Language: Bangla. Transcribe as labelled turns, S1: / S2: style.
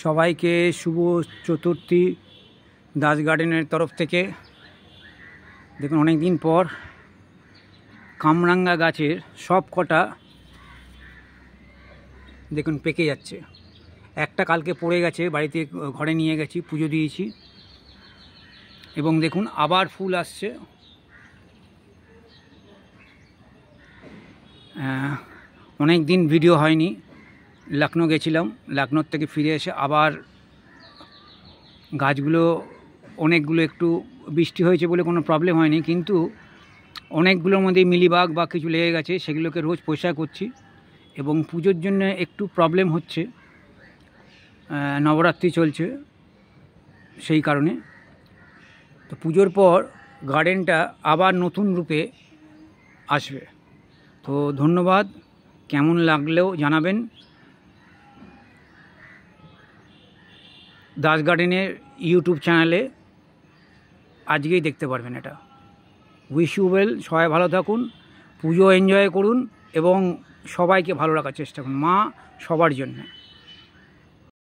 S1: সবাইকে শুভ চতুর্থী দাস গার্ডেনের তরফ থেকে। দেখুন অনেক দিন পর কামরাঙ্গা গাছের সব কটা দেখুন পেকে যাচ্ছে। একটা কালকে পড়ে গেছে, বাড়িতে ঘরে নিয়ে গেছি, পুজো দিয়েছি এবং দেখুন আবার ফুল আসছে। অনেক দিন ভিডিও হয়নি, লখনৌ গেছিলাম, লখনৌ থেকে ফিরে এসে আবার গাছগুলো অনেকগুলো একটু বৃষ্টি হয়েছে বলে কোনো প্রবলেম হয়নি, কিন্তু অনেকগুলোর মধ্যে মিলিবাগ বা কিছু লেগে গেছে, সেগুলোকে রোজ পরিষ্কার করছি এবং পুজোর জন্য একটু প্রবলেম হচ্ছে, নবরাত্রি চলছে সেই কারণে। তো পুজোর পর গার্ডেনটা আবার নতুন রূপে আসবে। তো ধন্যবাদ, কেমন লাগলেও জানাবেন। দাস গার্ডেনের ইউটিউব চ্যানেলে আজকেই দেখতে পারবেন এটা। উইশ ইউ ওয়েল, সবাই ভালো থাকুন, পুজো এনজয় করুন এবং সবাইকে ভালো রাখার চেষ্টা করুন, মা সবার জন্য।